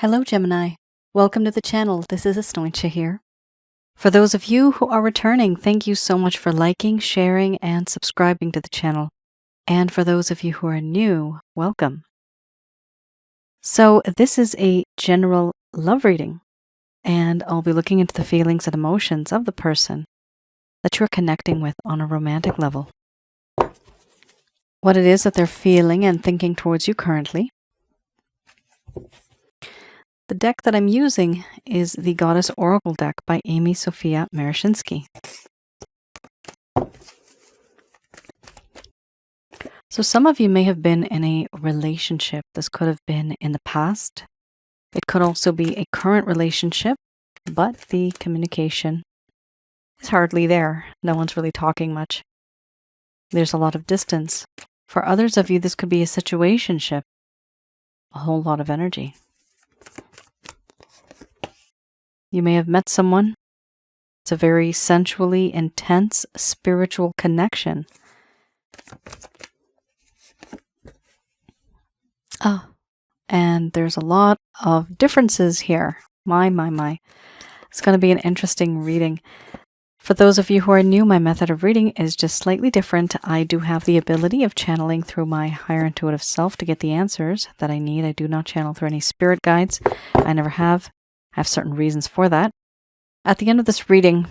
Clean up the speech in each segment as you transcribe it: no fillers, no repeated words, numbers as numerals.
Hello, Gemini. Welcome to the channel. This is Asnointia here. For those of you who are returning, thank you so much for liking, sharing, and subscribing to the channel. And for those of you who are new, welcome. So this is a general love reading, and I'll be looking into the feelings and emotions of the person that you're connecting with on a romantic level. What it is that they're feeling and thinking towards you currently. The deck that I'm using is the Goddess Oracle deck by Amy Sophia Marashinsky. So some of you may have been in a relationship. This could have been in the past. It could also be a current relationship, but the communication is hardly there. No one's really talking much. There's a lot of distance. For others of you, this could be a situationship. A whole lot of energy. You may have met someone. It's a very sensually intense spiritual connection. And there's a lot of differences here. My. It's going to be an interesting reading. For those of you who are new, my method of reading is just slightly different. I do have the ability of channeling through my higher intuitive self to get the answers that I need. I do not channel through any spirit guides. I never have. I have certain reasons for that. At the end of this reading,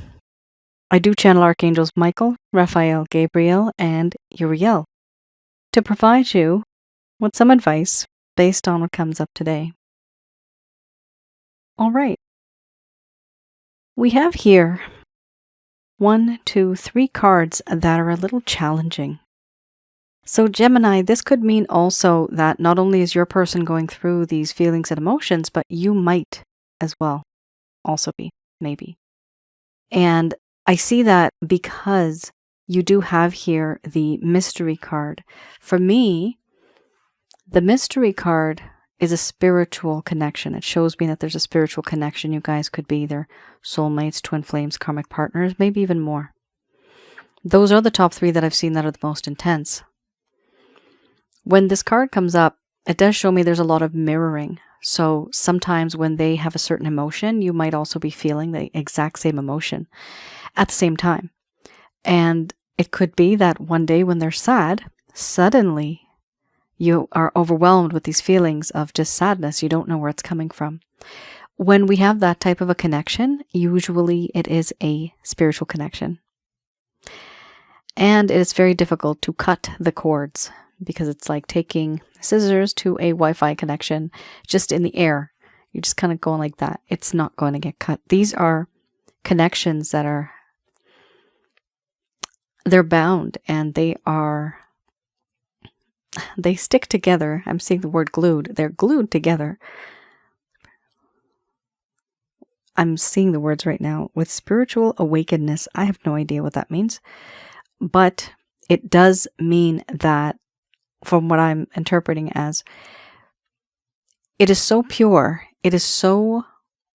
I do channel Archangels Michael, Raphael, Gabriel, and Uriel to provide you with some advice based on what comes up today. All right. We have here 1, 2, 3 cards that are a little challenging. So Gemini, this could mean also that not only is your person going through these feelings and emotions, but you might as well also be, maybe. And I see that because you do have here the mystery card. For me, the mystery card is a spiritual connection. It shows me that there's a spiritual connection. You guys could be either soulmates, twin flames, karmic partners, maybe even more. Those are the top 3 that I've seen that are the most intense. When this card comes up, it does show me there's a lot of mirroring. So sometimes when they have a certain emotion, you might also be feeling the exact same emotion at the same time. And it could be that one day when they're sad, suddenly you are overwhelmed with these feelings of just sadness. You don't know where it's coming from. When we have that type of a connection, usually it is a spiritual connection. And it's very difficult to cut the cords because it's like taking scissors to a Wi-Fi connection just in the air. You're just kind of going like that. It's not going to get cut. These are connections that they're bound and they stick together. I'm seeing the word glued. They're glued together. I'm seeing the words right now. With spiritual awakenedness, I have no idea what that means. But it does mean that, from what I'm interpreting as, it is so pure, it is so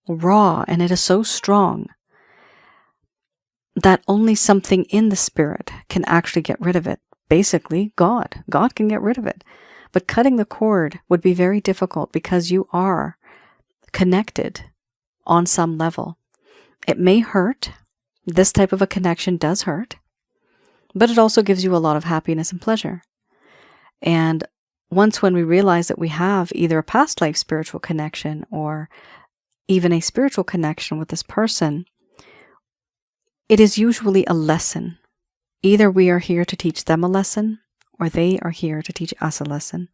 raw, and it is so strong that only something in the spirit can actually get rid of it. Basically, God. God can get rid of it. But cutting the cord would be very difficult because you are connected on some level. It may hurt. This type of a connection does hurt. But it also gives you a lot of happiness and pleasure. And once when we realize that we have either a past life spiritual connection or even a spiritual connection with this person, it is usually a lesson. Either we are here to teach them a lesson or they are here to teach us a lesson.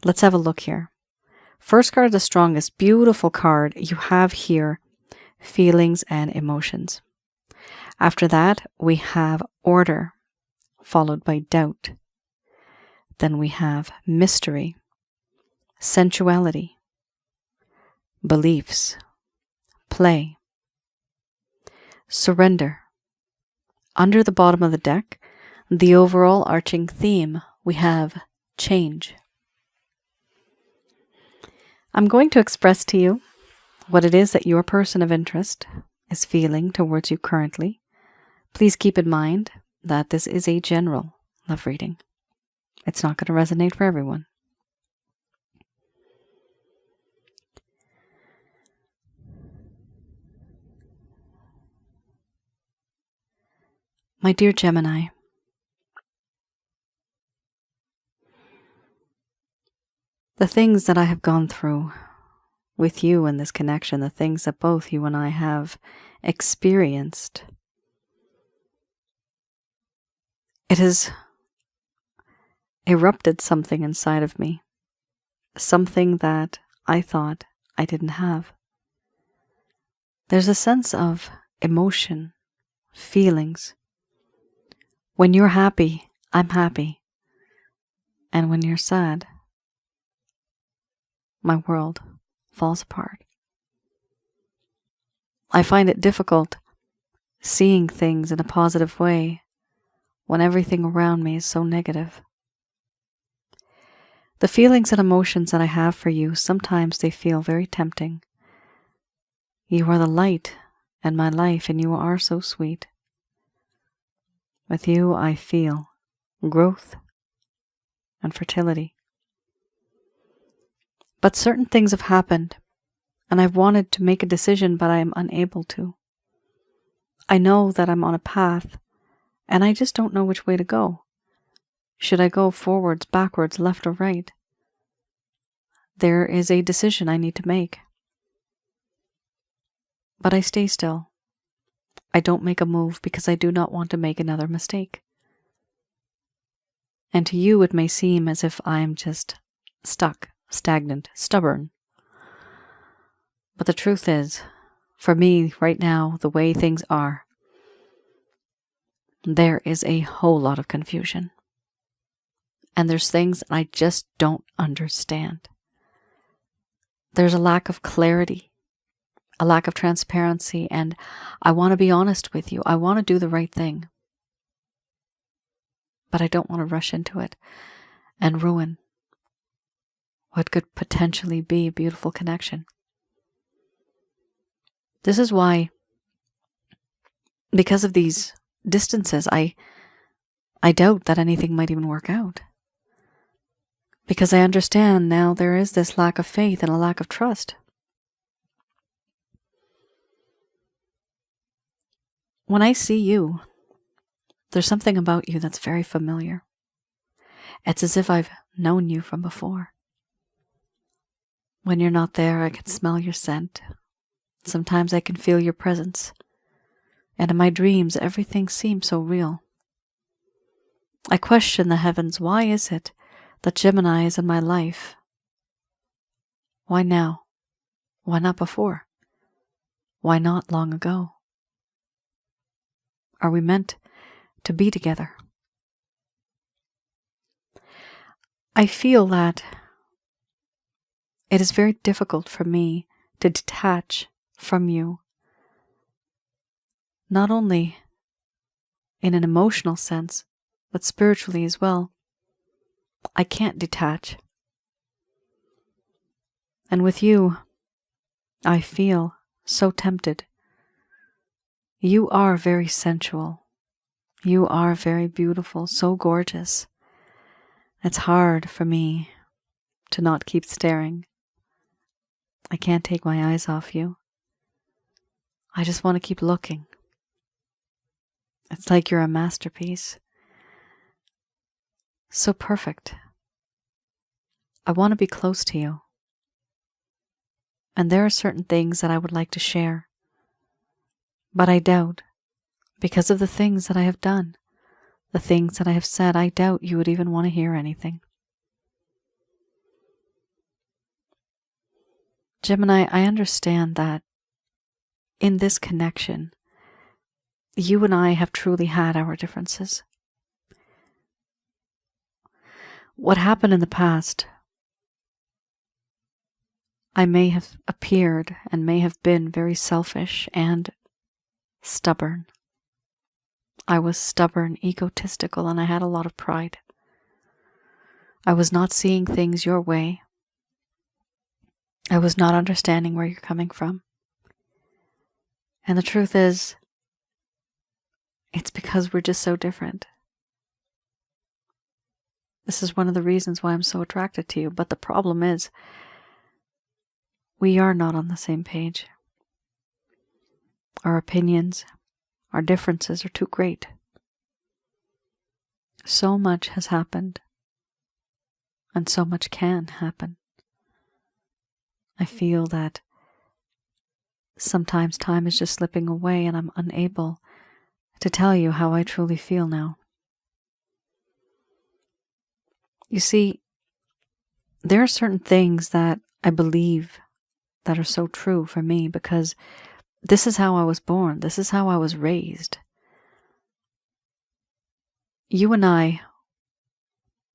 Let's have a look here. First card, the strongest, beautiful card. You have here feelings and emotions. After that, we have order, followed by doubt. Then we have mystery, sensuality, beliefs, play, surrender. Under the bottom of the deck, the overall arching theme, we have change. I'm going to express to you what it is that your person of interest is feeling towards you currently. Please keep in mind that this is a general love reading. It's not going to resonate for everyone. My dear Gemini, the things that I have gone through with you in this connection, the things that both you and I have experienced, it has erupted something inside of me, something that I thought I didn't have. There's a sense of emotion, feelings. When you're happy, I'm happy. And when you're sad, my world falls apart. I find it difficult seeing things in a positive way when everything around me is so negative. The feelings and emotions that I have for you, sometimes they feel very tempting. You are the light in my life, and you are so sweet. With you, I feel growth and fertility. But certain things have happened, and I've wanted to make a decision, but I am unable to. I know that I'm on a path, and I just don't know which way to go. Should I go forwards, backwards, left, or right? There is a decision I need to make. But I stay still. I don't make a move because I do not want to make another mistake. And to you it may seem as if I am just stuck, stagnant, stubborn. But the truth is, for me right now, the way things are, there is a whole lot of confusion. And there's things I just don't understand. There's a lack of clarity, a lack of transparency, and I want to be honest with you. I want to do the right thing. But I don't want to rush into it and ruin what could potentially be a beautiful connection. This is why, because of these distances, I doubt that anything might even work out. Because I understand now there is this lack of faith and a lack of trust. When I see you, there's something about you that's very familiar. It's as if I've known you from before. When you're not there, I can smell your scent. Sometimes I can feel your presence. And in my dreams, everything seems so real. I question the heavens. Why is it that Gemini is in my life? Why now? Why not before? Why not long ago? Are we meant to be together? I feel that it is very difficult for me to detach from you, not only in an emotional sense, but spiritually as well. I can't detach. And with you, I feel so tempted. You are very sensual. You are very beautiful, so gorgeous. It's hard for me to not keep staring. I can't take my eyes off you. I just want to keep looking. It's like you're a masterpiece. So perfect. I want to be close to you. And there are certain things that I would like to share. But I doubt, because of the things that I have done, the things that I have said, I doubt you would even want to hear anything. Gemini, I understand that in this connection, you and I have truly had our differences. What happened in the past, I may have appeared and may have been very selfish and stubborn. I was stubborn, egotistical, and I had a lot of pride. I was not seeing things your way. I was not understanding where you're coming from. And the truth is, it's because we're just so different. This is one of the reasons why I'm so attracted to you. But the problem is, we are not on the same page. Our opinions, our differences are too great. So much has happened, and so much can happen. I feel that sometimes time is just slipping away and I'm unable to tell you how I truly feel now. You see, there are certain things that I believe that are so true for me because this is how I was born. This is how I was raised. You and I,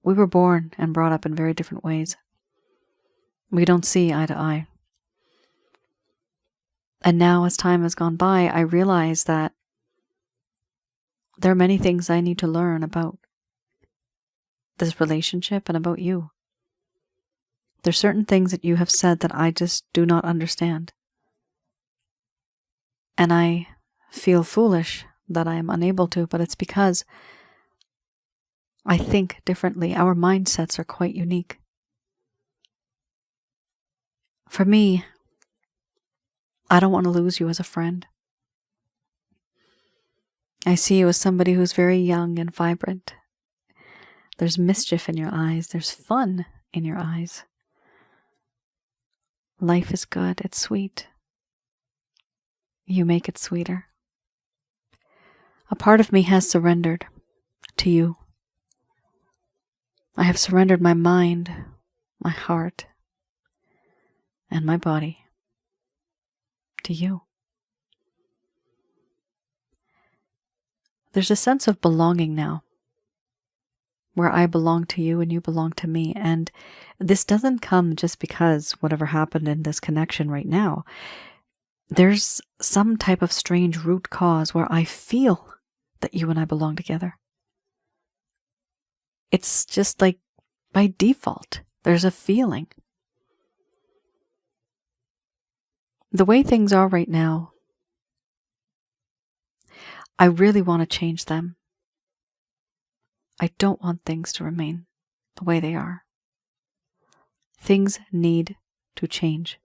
we were born and brought up in very different ways. We don't see eye to eye. And now, as time has gone by, I realize that there are many things I need to learn about this relationship and about you. There's certain things that you have said that I just do not understand. And I feel foolish that I am unable to, but it's because I think differently. Our mindsets are quite unique. For me, I don't want to lose you as a friend. I see you as somebody who's very young and vibrant. There's mischief in your eyes. There's fun in your eyes. Life is good. It's sweet. You make it sweeter. A part of me has surrendered to you. I have surrendered my mind, my heart, and my body to you. There's a sense of belonging now, where I belong to you and you belong to me. And this doesn't come just because whatever happened in this connection right now. There's some type of strange root cause where I feel that you and I belong together. It's just like by default, there's a feeling. The way things are right now, I really want to change them. I don't want things to remain the way they are. Things need to change.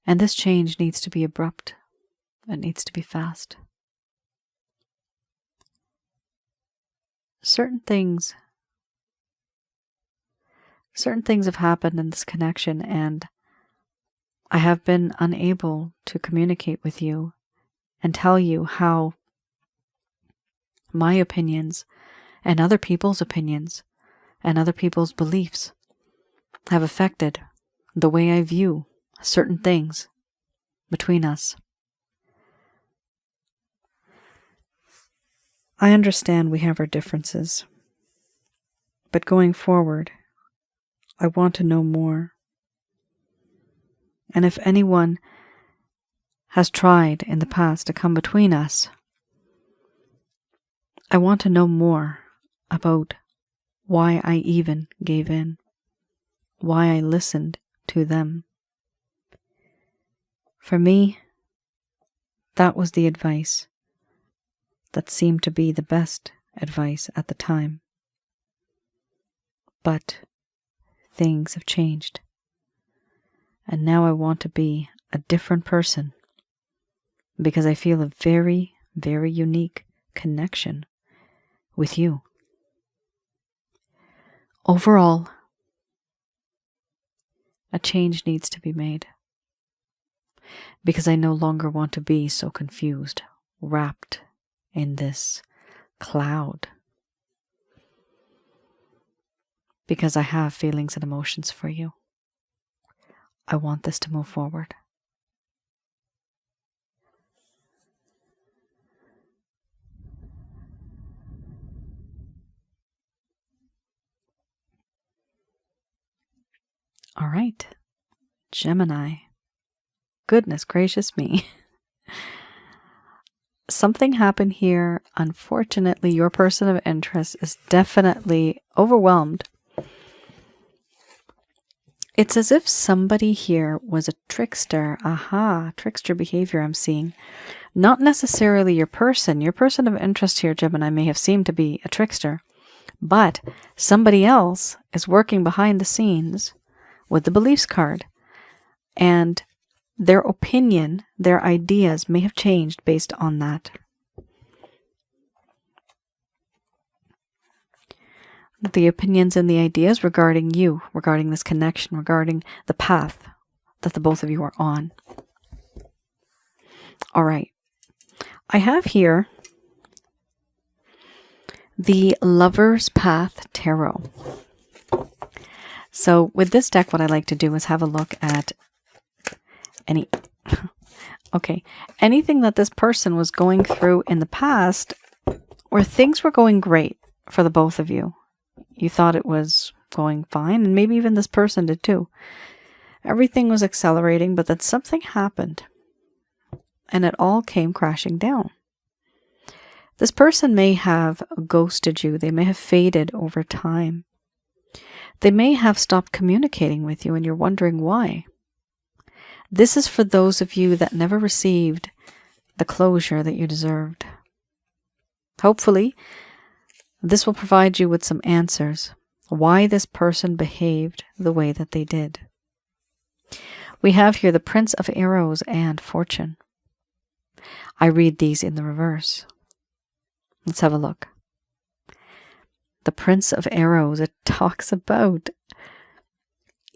And this change needs to be abrupt. It needs to be fast. Certain things have happened in this connection, and I have been unable to communicate with you and tell you how my opinions and other people's opinions and other people's beliefs have affected the way I view certain things between us. I understand we have our differences, but going forward, I want to know more. And if anyone has tried in the past to come between us, I want to know more about why I even gave in, why I listened to them. For me, that was the advice that seemed to be the best advice at the time. But things have changed, and now I want to be a different person because I feel a very, very unique connection with you. Overall, a change needs to be made because I no longer want to be so confused, wrapped in this cloud, because I have feelings and emotions for you. I want this to move forward. All right, Gemini. Goodness gracious me. Something happened here. Unfortunately, your person of interest is definitely overwhelmed. It's as if somebody here was a trickster. Aha, trickster behavior I'm seeing. Not necessarily your person. Your person of interest here, Gemini, may have seemed to be a trickster, but somebody else is working behind the scenes with the beliefs card, and their opinion, their ideas may have changed based on that. the opinions and the ideas regarding you, regarding this connection, regarding the path that the both of you are on. All right. I have here the Lover's Path Tarot. So with this deck, what I like to do is have a look at anything that this person was going through in the past, or things were going great for the both of you. You thought it was going fine, and maybe even this person did too. Everything was accelerating, but then something happened, and it all came crashing down. This person may have ghosted you. They may have faded over time. They may have stopped communicating with you, and you're wondering why. This is for those of you that never received the closure that you deserved. Hopefully, this will provide you with some answers why this person behaved the way that they did. We have here the Prince of Arrows and Fortune. I read these in the reverse. Let's have a look. The Prince of Arrows, it talks about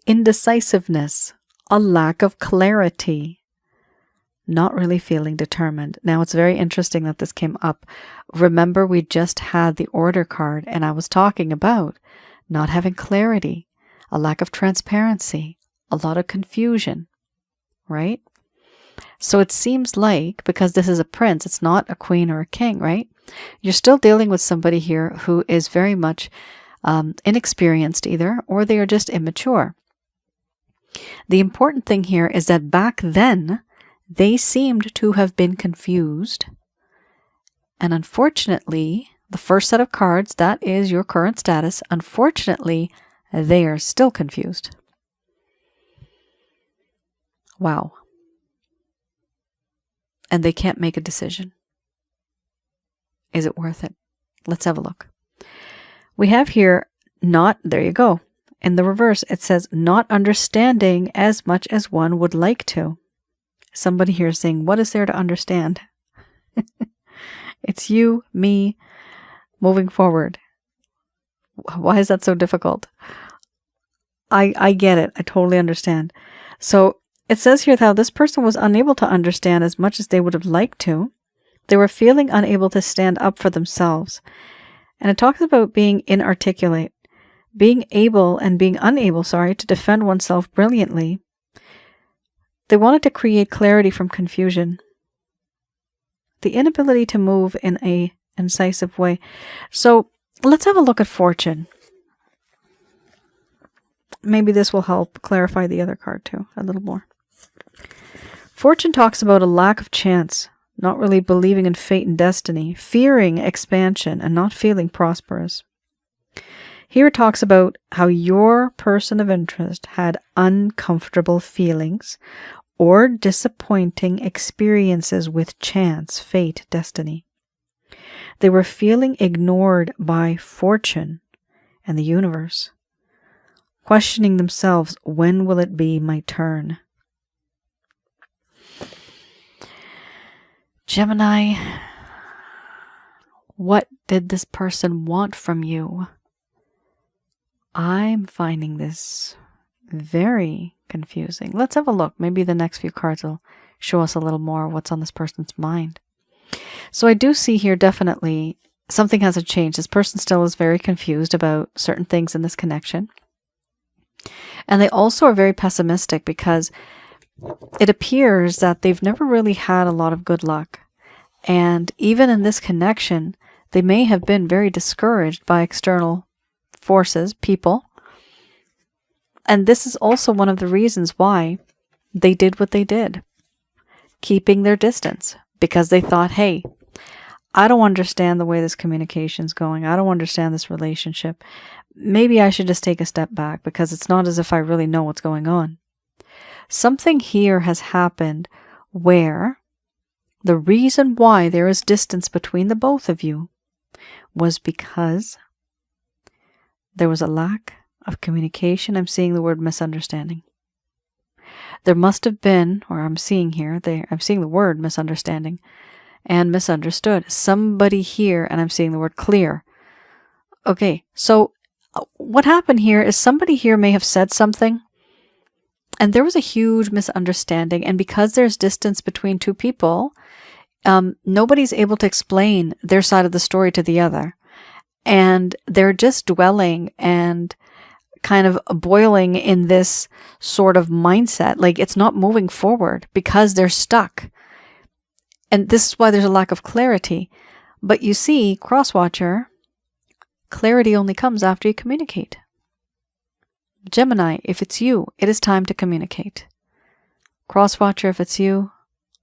indecisiveness, a lack of clarity, not really feeling determined. Now, it's very interesting that this came up. Remember, we just had the Order card, and I was talking about not having clarity, a lack of transparency, a lot of confusion, right? So it seems like, because this is a prince, it's not a queen or a king, right? You're still dealing with somebody here who is very much inexperienced either, or they are just immature. The important thing here is that back then, they seemed to have been confused. And unfortunately, the first set of cards, that is your current status, unfortunately, they are still confused. Wow. And they can't make a decision. Is it worth it? Let's have a look. We have here there you go. In the reverse, it says not understanding as much as one would like to. Somebody here is saying, what is there to understand? It's you, me, moving forward. Why is that so difficult? I get it. I totally understand. So it says here how this person was unable to understand as much as they would have liked to. They were feeling unable to stand up for themselves. And it talks about being inarticulate, being able and being unable, to defend oneself brilliantly. They wanted to create clarity from confusion. The inability to move in an incisive way. So let's have a look at Fortune. Maybe this will help clarify the other card too, a little more. Fortune talks about a lack of chance, not really believing in fate and destiny, fearing expansion, and not feeling prosperous. Here it talks about how your person of interest had uncomfortable feelings or disappointing experiences with chance, fate, destiny. They were feeling ignored by fortune and the universe, questioning themselves, when will it be my turn? Gemini, what did this person want from you? I'm finding this very confusing. Let's have a look. Maybe the next few cards will show us a little more what's on this person's mind. So I do see here definitely something hasn't changed. This person still is very confused about certain things in this connection. And they also are very pessimistic because it appears that they've never really had a lot of good luck. And even in this connection, they may have been very discouraged by external forces, people. And this is also one of the reasons why they did what they did, keeping their distance, because they thought, hey, I don't understand the way this communication's going. I don't understand this relationship. Maybe I should just take a step back because it's not as if I really know what's going on. Something here has happened where the reason why there is distance between the both of you was because there was a lack of communication. I'm seeing the word misunderstanding. There must have been, or I'm seeing the word misunderstanding and misunderstood. Somebody here, and I'm seeing the word clear. Okay, so What happened here is somebody here may have said something, and there was a huge misunderstanding. And because there's distance between two people, nobody's able to explain their side of the story to the other. And they're just dwelling and kind of boiling in this sort of mindset. Like it's not moving forward because they're stuck. And this is why there's a lack of clarity. But you see, Crosswatcher, clarity only comes after you communicate. Gemini, if it's you, it is time to communicate. Crosswatcher, if it's you,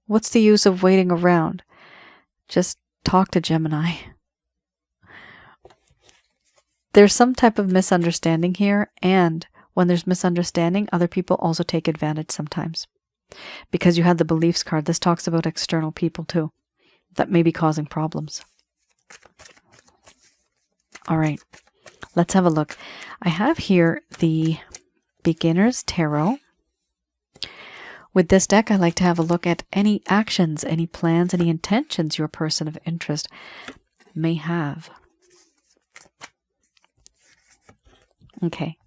what's the use of waiting around? Just talk to Gemini. There's some type of misunderstanding here, and when there's misunderstanding, other people also take advantage sometimes. Because you had the beliefs card, this talks about external people too, that may be causing problems. All right, let's have a look. I have here the Beginner's Tarot. With this deck, I like to have a look at any actions, any plans, any intentions your person of interest may have. Okay.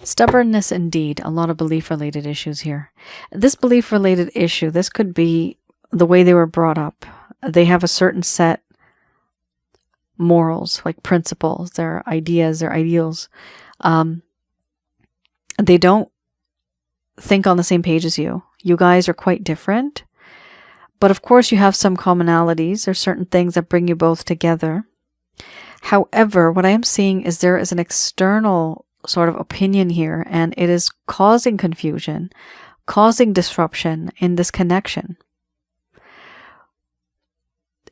Stubbornness indeed. A lot of belief-related issues here. This belief-related issue, this could be the way they were brought up. They have a certain set morals, like principles, their ideas, their ideals. They don't think on the same page as you. You guys are quite different. But of course you have some commonalities. There's certain things that bring you both together. However, what I am seeing is there is an external sort of opinion here, and it is causing confusion, causing disruption in this connection.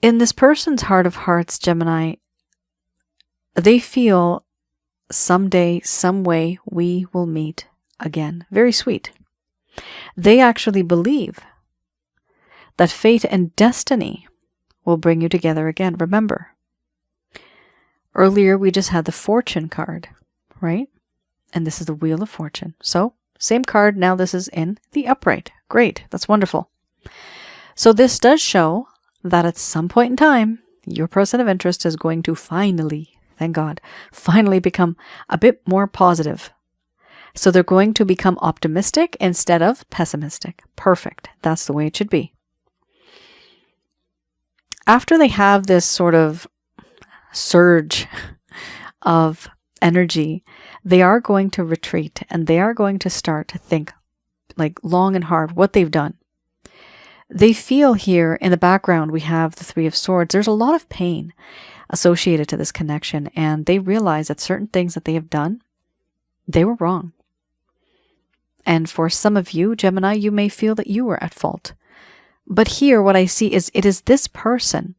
In this person's heart of hearts, Gemini, they feel someday, some way, we will meet again. Very sweet. They actually believe that fate and destiny will bring you together again. Remember, earlier we just had the Fortune card, right? And this is the Wheel of Fortune. So, same card, now this is in the upright. Great, that's wonderful. So this does show that at some point in time, your person of interest is going to finally, thank God, finally become a bit more positive. So they're going to become optimistic instead of pessimistic. Perfect. That's the way it should be. After they have this sort of surge of energy, they are going to retreat and they are going to start to think like long and hard what they've done. They feel here in the background, we have the Three of Swords. There's a lot of pain associated to this connection, and they realize that certain things that they have done, they were wrong. And for some of you, Gemini, you may feel that you were at fault. But here, what I see is it is this person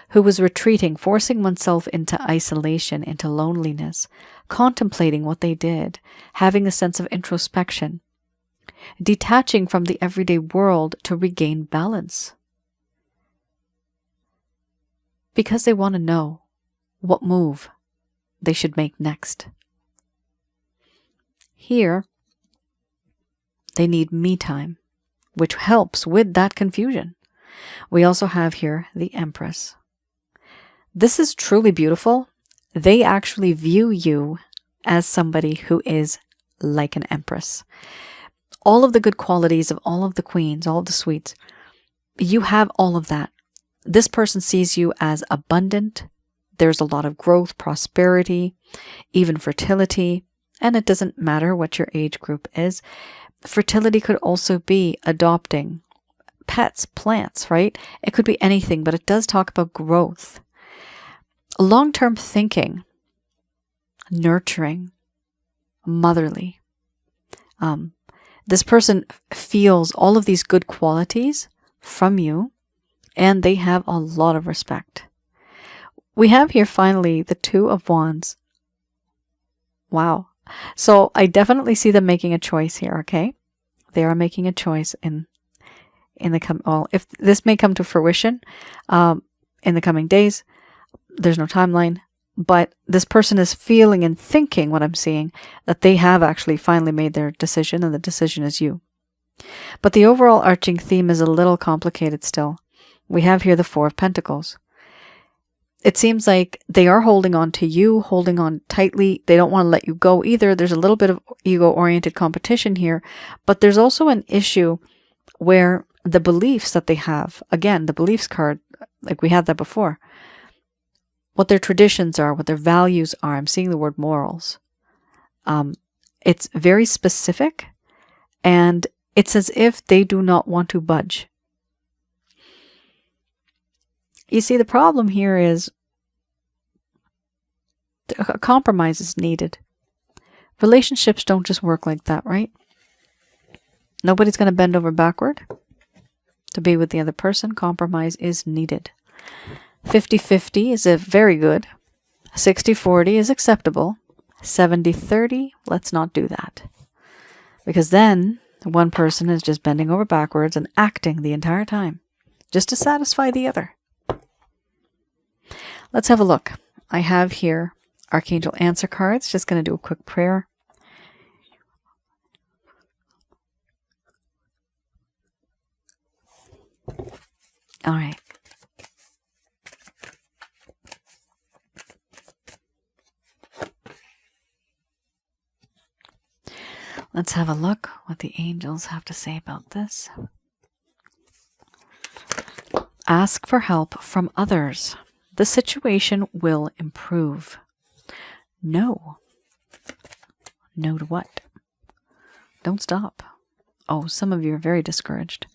who was retreating, forcing oneself into isolation, into loneliness, contemplating what they did, having a sense of introspection, detaching from the everyday world to regain balance. Because they want to know what move they should make next. Here, they need me time, which helps with that confusion. We also have here the Empress. This is truly beautiful. They actually view you as somebody who is like an empress. All of the good qualities of all of the queens, all of the sweets, you have all of that. This person sees you as abundant. There's a lot of growth, prosperity, even fertility. And it doesn't matter what your age group is. Fertility could also be adopting pets, plants, right? It could be anything, but it does talk about growth. Long-term thinking, nurturing, motherly. This person feels all of these good qualities from you, and they have a lot of respect. We have here finally the Two of Wands. Wow. So I definitely see them making a choice here, okay? They are making a choice in the if this may come to fruition in the coming days. There's no timeline, but this person is feeling and thinking, what I'm seeing, that they have actually finally made their decision, and the decision is you. But the overall arching theme is a little complicated still. We have here the Four of Pentacles. it seems like they are holding on to you, holding on tightly. They don't want to let you go either. There's a little bit of ego-oriented competition here, but there's also an issue where the beliefs that they have, again, the beliefs card, like we had that before, what their traditions are, what their values are. I'm seeing the word morals. It's very specific, and it's as if they do not want to budge. You see, the problem here is a compromise is needed. Relationships don't just work like that, right? Nobody's going to bend over backward to be with the other person. Compromise is needed. 50-50 is very good. 60-40 is acceptable. 70-30, let's not do that. Because then one person is just bending over backwards and acting the entire time just to satisfy the other. Let's have a look. I have here Archangel Answer cards. Just going to do a quick prayer. All right. Let's have a look what the angels have to say about this. Ask for help from others. The situation will improve. No. No to what? Don't stop. Oh, some of you are very discouraged.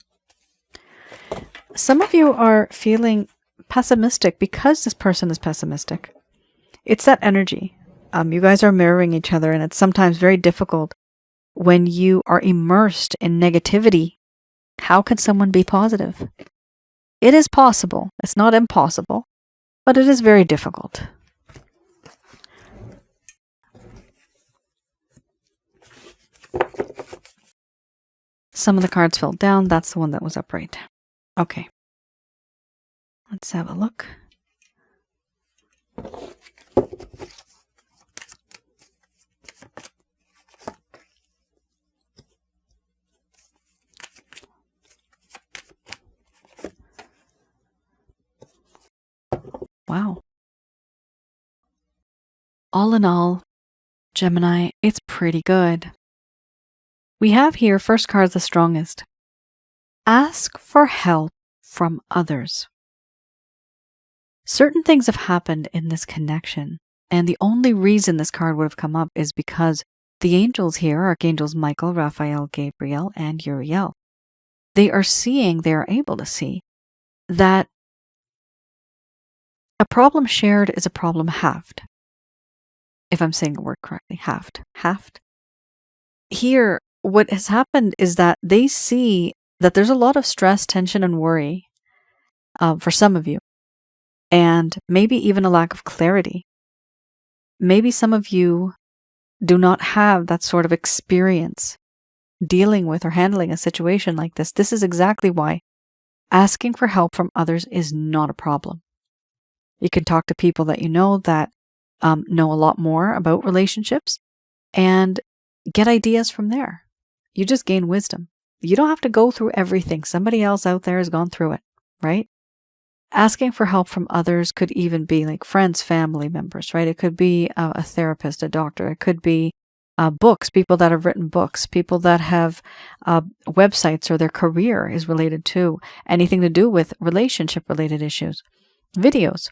Some of you are feeling pessimistic because this person is pessimistic. It's that energy. You guys are mirroring each other, and it's sometimes very difficult when you are immersed in negativity. How can someone be positive? It is possible. It's not impossible, but it is very difficult. Some of the cards fell down. That's the one that was upright. Okay. Let's have a look. Wow. All in all, Gemini, it's pretty good. We have here, first card's the strongest. Ask for help from others. Certain things have happened in this connection, and the only reason this card would have come up is because the angels here, Archangels Michael, Raphael, Gabriel, and Uriel, they are able to see that a problem shared is a problem halved. If I'm saying the word correctly, halved. Halved. Here, what has happened is that they see that there's a lot of stress, tension, and worry for some of you, and maybe even a lack of clarity. Maybe some of you do not have that sort of experience dealing with or handling a situation like this. This is exactly why asking for help from others is not a problem. You can talk to people that you know that know a lot more about relationships and get ideas from there. You just gain wisdom. You don't have to go through everything. Somebody else out there has gone through it, right? Asking for help from others could even be like friends, family members, right? It could be a therapist, a doctor. It could be books, people that have written books, people that have websites or their career is related to anything to do with relationship-related issues. Videos.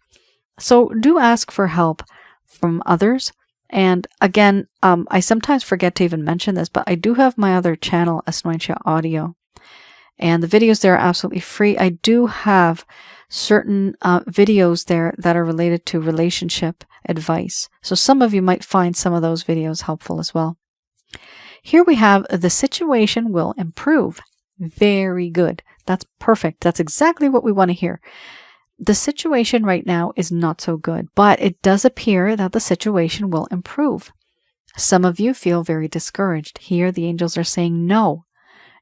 So do ask for help from others. And again, I sometimes forget to even mention this, but I do have my other channel, Asnointia Audio. And the videos there are absolutely free. I do have certain videos there that are related to relationship advice. So some of you might find some of those videos helpful as well. Here we have the situation will improve. Very good. That's perfect. That's exactly what we want to hear. The situation right now is not so good, but it does appear that the situation will improve. Some of you feel very discouraged. Here the angels are saying, no,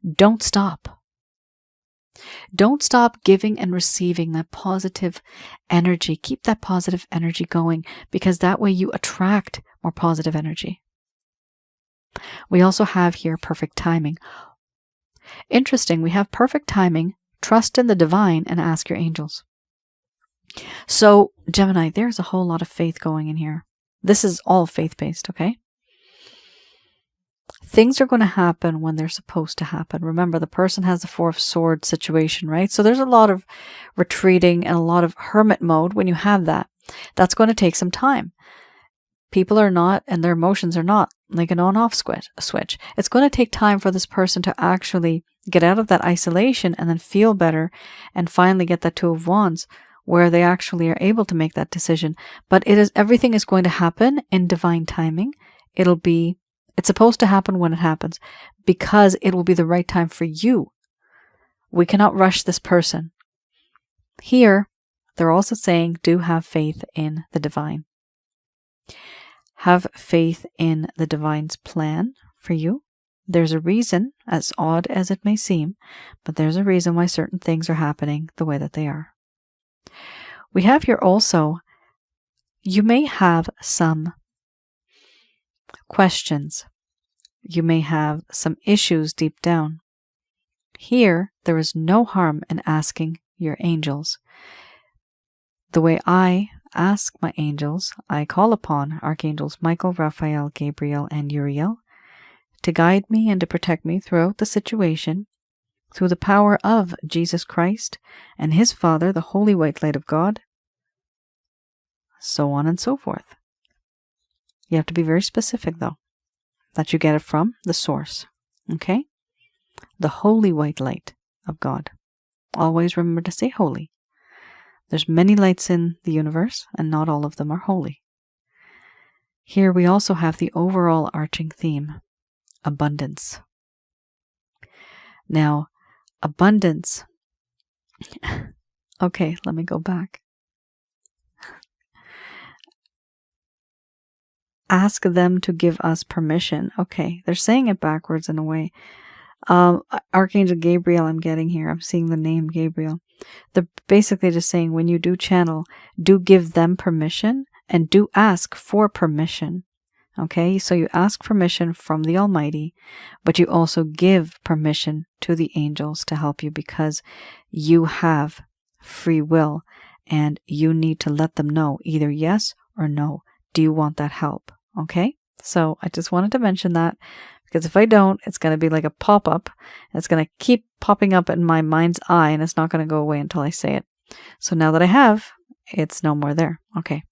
don't stop. Don't stop giving and receiving that positive energy. Keep that positive energy going, because that way you attract more positive energy. We also have here perfect timing. Interesting, we have perfect timing, trust in the divine, and ask your angels. So, Gemini, there's a whole lot of faith going in here. This is all faith-based, okay? Things are going to happen when they're supposed to happen. Remember, the person has the Four of Swords situation, right? So there's a lot of retreating and a lot of hermit mode when you have that. That's going to take some time. People are not, and their emotions are not like an on-off switch. It's going to take time for this person to actually get out of that isolation and then feel better and finally get that Two of Wands where they actually are able to make that decision. But everything is going to happen in divine timing. It's supposed to happen when it happens because it will be the right time for you. We cannot rush this person. Here, they're also saying, do have faith in the divine. Have faith in the divine's plan for you. There's a reason, as odd as it may seem, but there's a reason why certain things are happening the way that they are. We have here also, you may have some questions. You may have some issues deep down. Here, there is no harm in asking your angels. The way I ask my angels, I call upon Archangels Michael, Raphael, Gabriel, and Uriel to guide me and to protect me throughout the situation through the power of Jesus Christ and His Father, the Holy White Light of God, so on and so forth. You have to be very specific, though, that you get it from the source, okay? The Holy White Light of God. Always remember to say holy. There's many lights in the universe, and not all of them are holy. Here we also have the overall arching theme, abundance. Now, abundance. Okay, let me go back. Ask them to give us permission. Okay, they're saying it backwards in a way. Archangel Gabriel I'm getting here. I'm seeing the name Gabriel. They're basically just saying when you do channel, do give them permission and do ask for permission. Okay, so you ask permission from the Almighty, but you also give permission to the angels to help you because you have free will and you need to let them know either yes or no. Do you want that help? Okay, so I just wanted to mention that because if I don't, it's going to be like a pop-up. It's going to keep popping up in my mind's eye and it's not going to go away until I say it. So now that I have, it's no more there. Okay.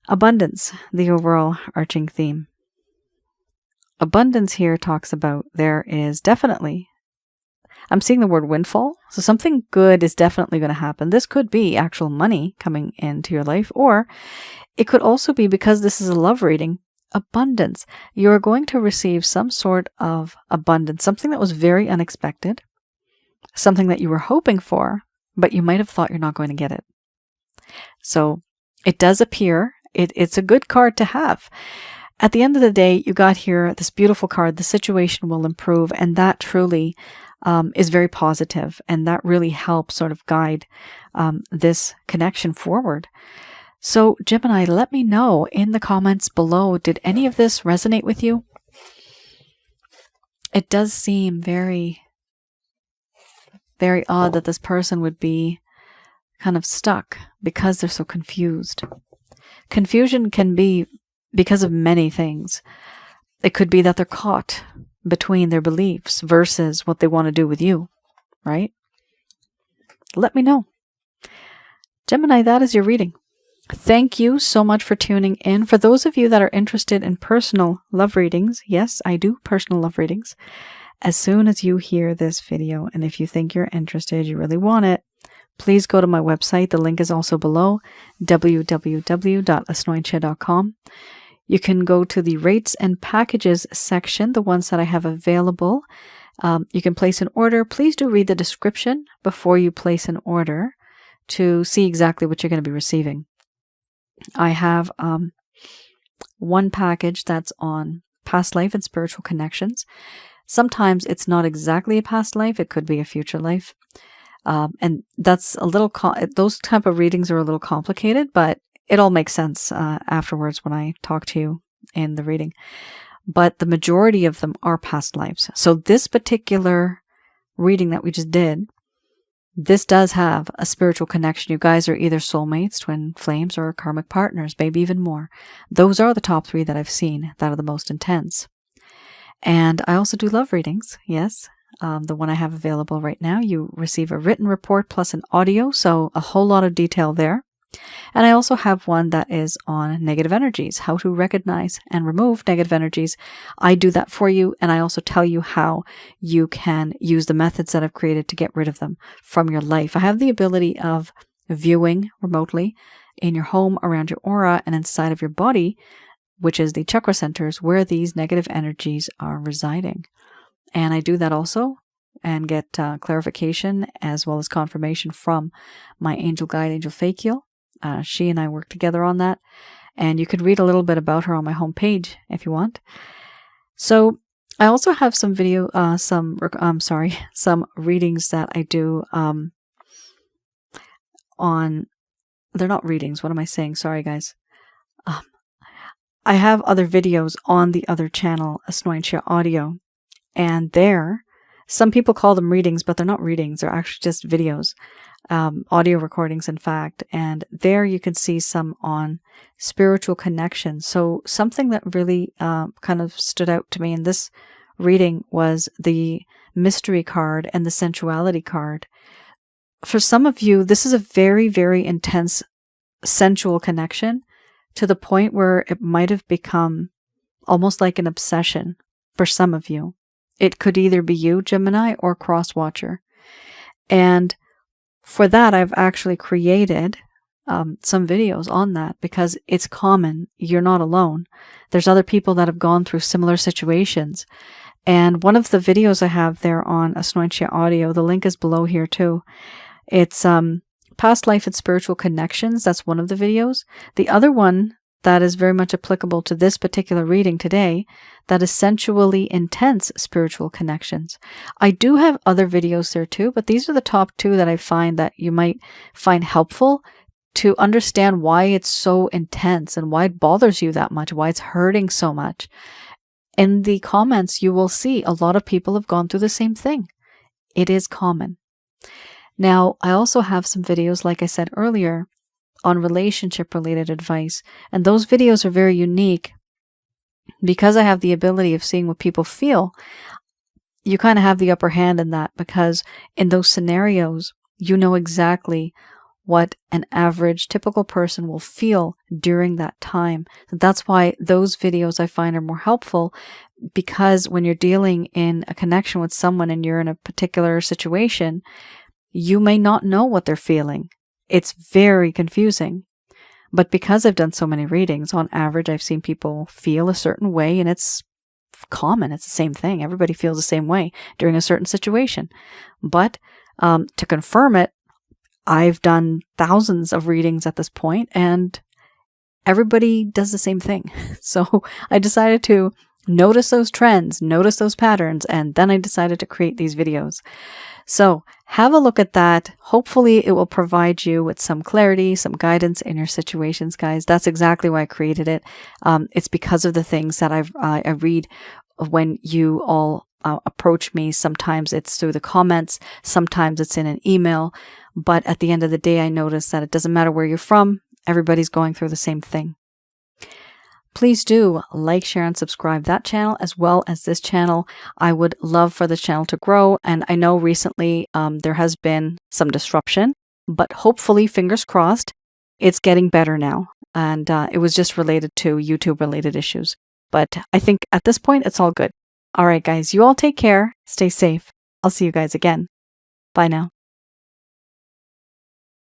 Abundance, the overall arching theme. Abundance here talks about there is definitely, I'm seeing the word windfall. So something good is definitely going to happen. This could be actual money coming into your life, or it could also be, because this is a love reading, abundance. You are going to receive some sort of abundance, something that was very unexpected, something that you were hoping for, but you might have thought you're not going to get it. So it does appear, it's a good card to have. At the end of the day, you got here this beautiful card, the situation will improve, and that truly is very positive, and that really helps sort of guide this connection forward. So Gemini, let me know in the comments below, did any of this resonate with you? It does seem very, very odd that this person would be kind of stuck because they're so confused. Confusion can be because of many things. It could be that they're caught between their beliefs versus what they want to do with you, right? Let me know. Gemini, that is your reading. Thank you so much for tuning in. For those of you that are interested in personal love readings, yes, I do personal love readings. As soon as you hear this video, and if you think you're interested, you really want it, please go to my website. The link is also below, www.asnointia.com. You can go to the rates and packages section, the ones that I have available. You can place an order. Please do read the description before you place an order to see exactly what you're going to be receiving. I have one package that's on past life and spiritual connections. Sometimes it's not exactly a past life. It could be a future life. And that's a little, those type of readings are a little complicated, but it all makes sense afterwards when I talk to you in the reading. But the majority of them are past lives. So this particular reading that we just did, this does have a spiritual connection. You guys are either soulmates, twin flames, or karmic partners, maybe even more. Those are the top 3 that I've seen that are the most intense. And I also do love readings, yes. The one I have available right now, you receive a written report plus an audio, so a whole lot of detail there. And I also have one that is on negative energies, how to recognize and remove negative energies. I do that for you, and I also tell you how you can use the methods that I've created to get rid of them from your life. I have the ability of viewing remotely in your home, around your aura, and inside of your body, which is the chakra centers where these negative energies are residing. And I do that also and get clarification as well as confirmation from my angel guide, Angel Fakiel. She and I work together on that, and you can read a little bit about her on my homepage if you want. So I also have some some readings that I do on. They're not readings. What am I saying? Sorry, guys. I have other videos on the other channel, Asnointia Audio, and there, some people call them readings, but they're not readings. They're actually just videos. Audio recordings, in fact, and there you can see some on spiritual connection. So something that really kind of stood out to me in this reading was the mystery card and the sensuality card. For some of you, this is a very, very intense sensual connection to the point where it might have become almost like an obsession for some of you. It could either be you, Gemini, or Crosswatcher. And for that, I've actually created some videos on that because it's common. You're not alone. There's other people that have gone through similar situations. And one of the videos I have there on Asnointia Audio, the link is below here too. It's Past Life and Spiritual Connections. That's one of the videos. The other one that is very much applicable to this particular reading today, that is Sensually Intense Spiritual Connections. I do have other videos there too, but these are the top 2 that I find that you might find helpful to understand why it's so intense and why it bothers you that much, why it's hurting so much. In the comments, you will see a lot of people have gone through the same thing. It is common. Now, I also have some videos, like I said earlier, on relationship-related advice, and those videos are very unique because I have the ability of seeing what people feel. You kind of have the upper hand in that because in those scenarios, you know exactly what an average, typical person will feel during that time. That's why those videos I find are more helpful, because when you're dealing in a connection with someone and you're in a particular situation, you may not know what they're feeling. It's very confusing. But because I've done so many readings, on average, I've seen people feel a certain way, and it's common. It's the same thing. Everybody feels the same way during a certain situation. But to confirm it, I've done thousands of readings at this point, and everybody does the same thing. So I decided to notice those trends, notice those patterns, and then I decided to create these videos. So have a look at that. Hopefully it will provide you with some clarity, some guidance in your situations, guys. That's exactly why I created it. It's because of the things that I read when you all approach me. Sometimes it's through the comments, sometimes it's in an email. But at the end of the day, I notice that it doesn't matter where you're from. Everybody's going through the same thing. Please do like, share, and subscribe that channel as well as this channel. I would love for the channel to grow. And I know recently there has been some disruption, but hopefully, fingers crossed, it's getting better now. And it was just related to YouTube related issues. But I think at this point, it's all good. All right, guys, you all take care. Stay safe. I'll see you guys again. Bye now.